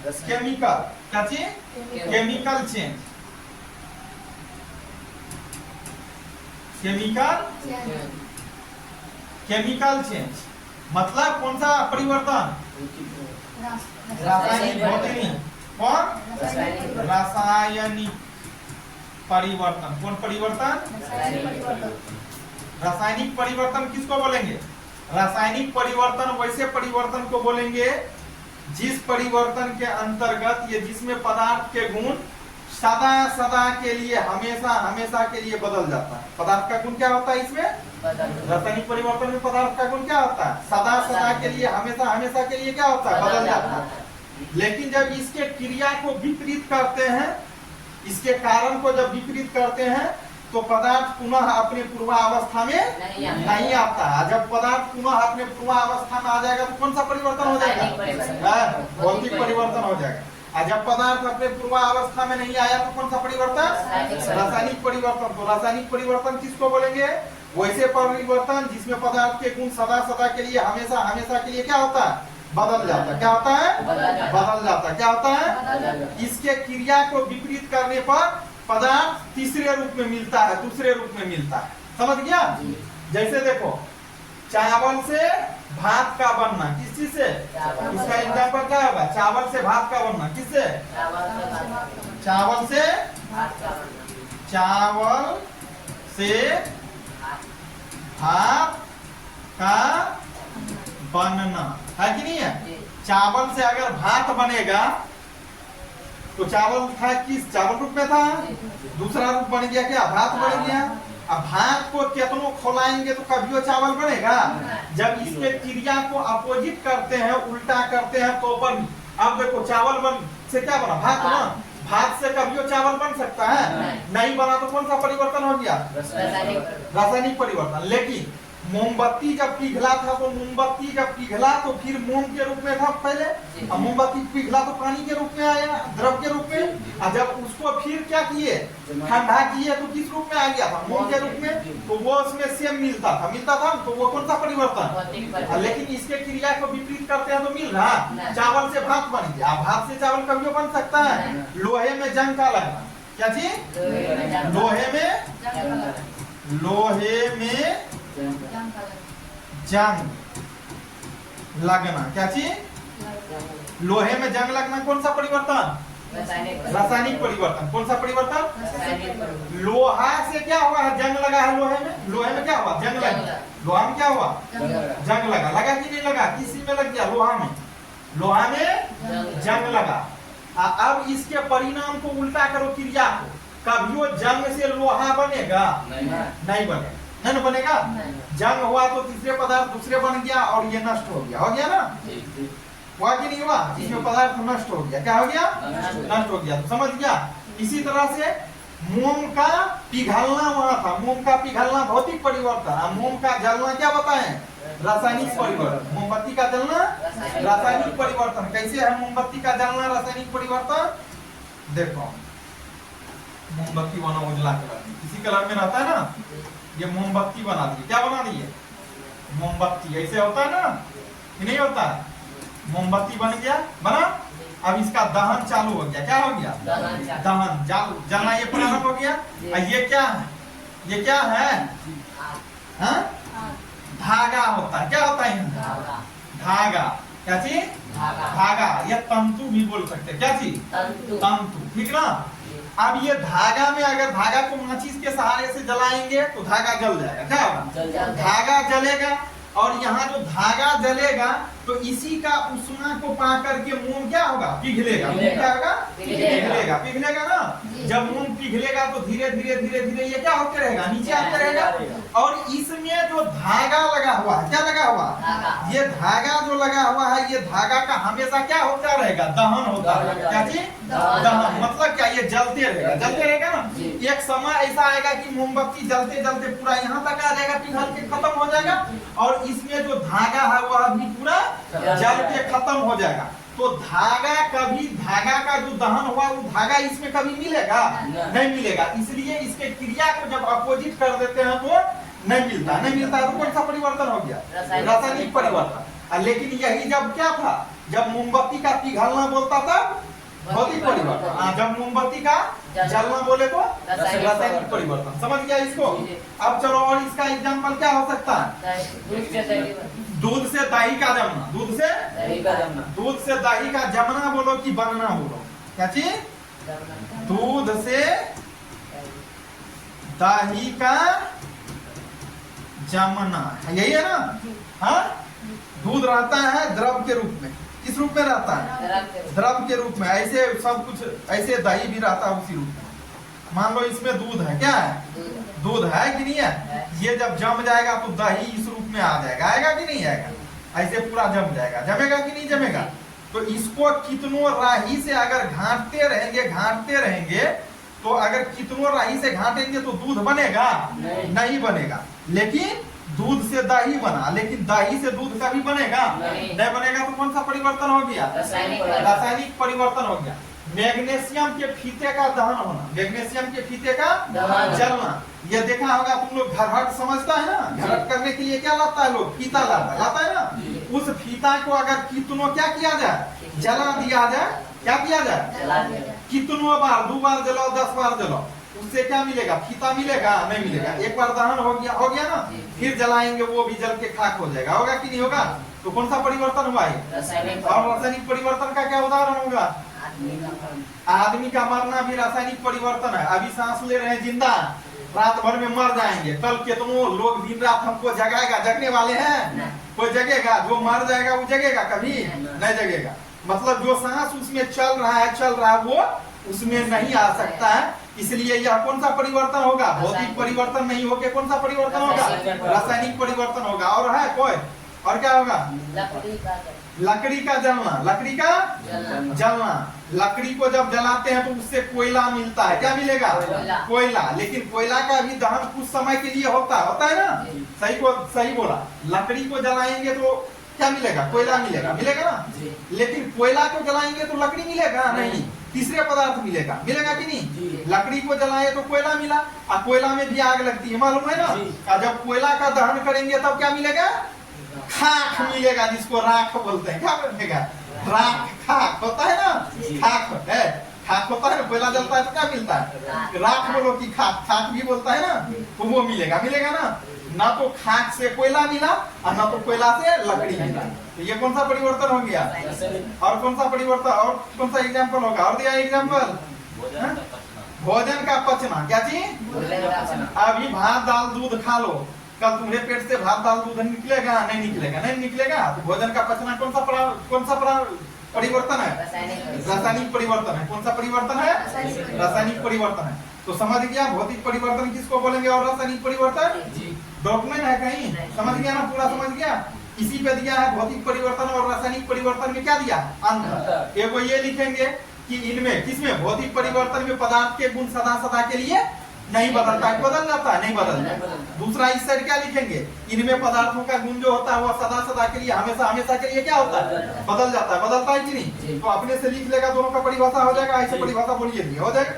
Chemical, क्या चीज? Chemical change, chemical change मतलब कौन सा परिवर्तन? रासायनिक, भौतिक, कौन? रासायनिक परिवर्तन। कौन परिवर्तन? रासायनिक परिवर्तन किसको बोलेंगे? रासायनिक परिवर्तन वैसे परिवर्तन को बोलेंगे जिस परिवर्तन के अंतर्गत ये जिसमें पदार्थ के गुण सदा सदा के लिए हमेशा हमेशा के लिए बदल जाता है। पदार्थ का गुण क्या होता है इसमें? रासायनिक परिवर्तन में पदार्थ का गुण क्या होता है? सदा सदा के लिए हमेशा हमेशा के लिए क्या होता है? बदल जाता है। लेकिन जब इसके क्रिया को विपरीत करते हैं, इसके कारण को जब विपरीत करते हैं तो पदार्थ पुनः अपने पूर्वावस्था में नहीं आता है। जब पदार्थ पुनः अपने पूर्वावस्था में आ जाएगा तो कौन सा परिवर्तन हो जाएगा? भौतिक परिवर्तन हो जाएगा। और जब पदार्थ अपने पूर्वावस्था में नहीं आया तो कौन सा परिवर्तन? रासायनिक परिवर्तन। तो रासायनिक परिवर्तन किसको बोलेंगे? वैसे परिवर्तन जिसमें पदार्थ के गुण सदा सदा के लिए हमेशा हमेशा के लिए क्या होता है? बदल जाता है। क्या होता है? बदल जाता है। क्या होता है? इसके क्रिया को विपरीत करने पर पदार्थ तीसरे रूप में मिलता है, दूसरे रूप में मिलता है। समझ गया? जैसे देखो, चावल से भात का बनना किस चीज से? इसका एग्जाम्पल क्या होगा? चावल से भात का बनना किससे? चावल से भात का बनना है कि नहीं है? चावल से अगर भात बनेगा तो चावल था किस चावल रूप में था? दूसरा रूप बन गया क्या? भात बन गया। अब भात को कितनों खोलाएंगे तो कभी वो चावल बनेगा? जब इसके क्रिया को अपोजिट करते हैं, उल्टा करते हैं तो बन। अब देखो चावल बन से क्या बना? भात बना। भात से कभी वो चावल बन सकता है? नहीं बना तो कौन सा परिवर्तन हो गया? रासायनिक परिवर्तन। लेकिन मोमबत्ती जब पिघला था तो मोमबत्ती जब पिघला तो फिर मोम के रूप में था पहले, अब मोमबत्ती पिघला तो पानी के रूप में आया, द्रव के रूप में। और जब उसको फिर क्या किए? ठंडा किए तो किस रूप में आ गया था? मोम के रूप में। तो वो उसमें सेम मिलता था तो वो कौन सा परिवर्तन? लेकिन इसके क्रिया को विपरीत करते हैं तो मिल रहा। चावल से भात बन गया। भात से चावल कभी बन सकता है? लोहे में जंग का लगना, क्या चीज? लोहे में जंग लगना, क्या चीज? लोहे में जंग लगना कौन सा परिवर्तन? रासायनिक परिवर्तन। कौन सा परिवर्तन? लोहा से क्या हुआ है? जंग लगा है लोहे में। लोहे में क्या हुआ? जंग लगा। लोहा में क्या हुआ? जंग लगा। लगा कि नहीं लगा? किसी में लग गया? लोहा में। लोहा में जंग लगा। अब इसके परिणाम को उल्टा करो, क्रिया को। कभी वो जंग से लोहा बनेगा? नहीं बनेगा। है ना? बनेगा? जंग हुआ तो तीसरे पदार्थ दूसरे बन गया और ये नष्ट हो गया। हो गया ना? हुआ कि नहीं हुआ? इसमें पदार्थ नष्ट हो गया। क्या हो गया? नष्ट हो गया। तो समझ गया? इसी तरह से मोम का पिघलना वहां था। मोम का पिघलना भौतिक परिवर्तन। मोम का जलना क्या बताएं? रासायनिक परिवर्तन। मोमबत्ती का जलना रासायनिक परिवर्तन। कैसे है मोमबत्ती का जलना रासायनिक परिवर्तन? देखो, मोमबत्ती बना उजला कलर में, इसी कलर में रहता है ना। ये मोमबत्ती बना दी। क्या बना दी है? मोमबत्ती। ऐसे होता है ना कि नहीं होता है? मोमबत्ती बन गया, बना। अब इसका दहन चालू हो गया। क्या हो गया? दहन जलना ये प्रारंभ हो गया। ये क्या है? ये क्या है? हाँ? धागा होता है। क्या होता है? धागा। क्या चीज? धागा। ये तंतु भी बोल सकते हैं। क्या चीज? तंतु। ठीक ना? अब ये धागा में अगर धागा को माचिस के सहारे से जलाएंगे तो धागा जल जाएगा। क्या होगा? धागा जलेगा। और यहाँ जो धागा जलेगा तो इसी का उष्मा को पा करके मोम क्या होगा? पिघलेगा। मोम क्या होगा? पिघलेगा। पिघलेगा ना? जब मोम पिघलेगा तो धीरे धीरे धीरे धीरे ये क्या होते रहेगा? नीचे आते रहेगा। और इसमें जो धागा लगा हुआ है, क्या लगा हुआ? ये धागा जो लगा हुआ है, ये धागा का हमेशा क्या होता रहेगा? दहन होता रहेगा। क्या चीज? दहन। मतलब क्या? ये जलते रहेगा। जलते रहेगा ना? एक समय ऐसा आएगा कि मोमबत्ती जलते जलते पूरा यहाँ तक आ जाएगा, पिघल के खत्म हो जाएगा। और इसमें जो धागा है वह भी पूरा जल के खत्म हो जाएगा। तो धागा का जो दहन हुआ वो धागा इसमें कभी मिलेगा? नहीं मिलेगा। इसलिए इसके क्रिया को जब अपोजिट कर देते हैं तो नहीं मिलता। नहीं मिलता तो कौन सा परिवर्तन हो गया? रासायनिक परिवर्तन। लेकिन यही जब क्या था? जब मोमबत्ती का पिघलना बोलता था भौतिक परिवर्तन। जब मोमबत्ती का जलना बोले तो रासायनिक परिवर्तन। समझ गया इसको? अब चलो और इसका एग्जांपल क्या हो सकता है? दूध से दही का जमना। दूध से दही का जमना बोलो कि बनना बोलो? क्या चीज? दूध से दही का जमना, यही है ना? हाँ, दूध रहता है द्रव के रूप में। किस रूप में रहता है? द्रव के रूप में। ऐसे सब कुछ, ऐसे दही भी रहता है उसी रूप में। मान लो इसमें दूध है, क्या है? दूध है कि नहीं है? ये जब जम जाएगा तो दही इस रूप में आ जाएगा। आएगा कि नहीं आएगा? ऐसे पूरा जम जाएगा। जमेगा कि नहीं जमेगा? तो इसको कितनों राही से अगर घाटते रहेंगे तो अगर कितनों राही से घाटेंगे तो दूध बनेगा? नहीं बनेगा। लेकिन दूध से दही बना, लेकिन दही से दूध कभी बनेगा? नहीं बनेगा। तो कौन सा परिवर्तन हो गया? रासायनिक परिवर्तन हो गया। मैग्नीशियम के फीते का दहन होना, मैग्नीशियम के फीते का जलना। ये देखा होगा तुम लोग, घरहट समझता है ना? घरहट करने के लिए क्या लाता है लोग? फीता लाता है ना? उस फीता को अगर कितनों क्या किया जाए? जला दिया जाए। क्या किया जाए? कितनों बार, 2 बार जलाओ, 10 बार जलाओ, उससे क्या मिलेगा? फीता मिलेगा? नहीं मिलेगा। एक बार दहन हो गया ना, फिर जलाएंगे वो भी जल के खाक हो जाएगा। होगा कि नहीं होगा? तो कौन सा परिवर्तन हुआ है? और रासायनिक परिवर्तन का क्या उदाहरण होगा? आदमी का मरना भी रासायनिक परिवर्तन है। अभी सांस ले रहे हैं जिंदा, रात भर में मर जाएंगे। कल कितनों लोग दिन रात हमको जगाएगा? जगने वाले हैं? कोई जगेगा? जो मर जाएगा वो जगेगा? कभी नहीं जगेगा। मतलब जो सांस उसमें चल रहा है वो उसमें नहीं आ सकता है। इसलिए यह कौन सा परिवर्तन होगा? भौतिक परिवर्तन नहीं होके कौन सा परिवर्तन होगा? रासायनिक परिवर्तन होगा। और है कोई? और क्या होगा? लकड़ी का जलना। लकड़ी का जलना। लकड़ी को जब जलाते हैं तो उससे कोयला मिलता है। क्या मिलेगा? कोयला। लेकिन कोयला का भी दहन कुछ समय के लिए होता है ना? सही बोला। लकड़ी को जलाएंगे तो क्या मिलेगा? कोयला मिलेगा ना? लेकिन कोयला को जलाएंगे तो लकड़ी मिलेगा नहीं, तीसरे पदार्थ मिलेगा कि नहीं? लकड़ी को जलाए तो कोयला मिला, और कोयला में भी आग लगती है, मालूम है ना? और जब कोयला का दहन करेंगे तब क्या मिलेगा? खाक मिलेगा, जिसको राख बोलते हैं। क्या मिलेगा? राख। खाक होता है ना? खाक है, खाक होता है ना? कोयला जलता है तो क्या मिलता है? राख बोलो कि खाक? खाक भी बोलता है ना? तो वो मिलेगा ना? ना तो खाक से कोयला मिला और ना तो कोयला से लकड़ी मिला। तो ये कौन सा परिवर्तन हो गया? और कौन सा परिवर्तन? और कौन सा एग्जाम्पल होगा? और दिया एग्जाम्पल? भोजन का पचना। क्या चीज? अभी भात दाल दूध खा लो, कल तुम्हारे पेट से भात दाल दूध निकलेगा? नहीं निकलेगा। तो भोजन का पचना कौन सा परिवर्तन है? रासायनिक परिवर्तन है। कौन सा परिवर्तन है? रासायनिक परिवर्तन है। तो समझ गया भौतिक परिवर्तन किसको बोलेंगे और रासायनिक परिवर्तन? डॉक्यूमेंट है कहीं? समझ गया ना? पूरा समझ गया? इसी पे दिया है भौतिक परिवर्तन और रासायनिक परिवर्तन में क्या दिया? अंतर। एगो ये लिखेंगे कि इनमें किसमें? भौतिक परिवर्तन में पदार्थ के गुण सदा के लिए नहीं बदलता है। बदल जाता है? नहीं बदलता। दूसरा इस साइड क्या लिखेंगे? इनमें पदार्थों का गुण जो होता है वो सदा के लिए, हमेशा के लिए क्या होता है? बदल जाता है। बदलता है कि नहीं? तो अपने से लिख लेगा, दोनों का परिभाषा हो जाएगा। ऐसे परिभाषा बोलिए, हो जाएगा।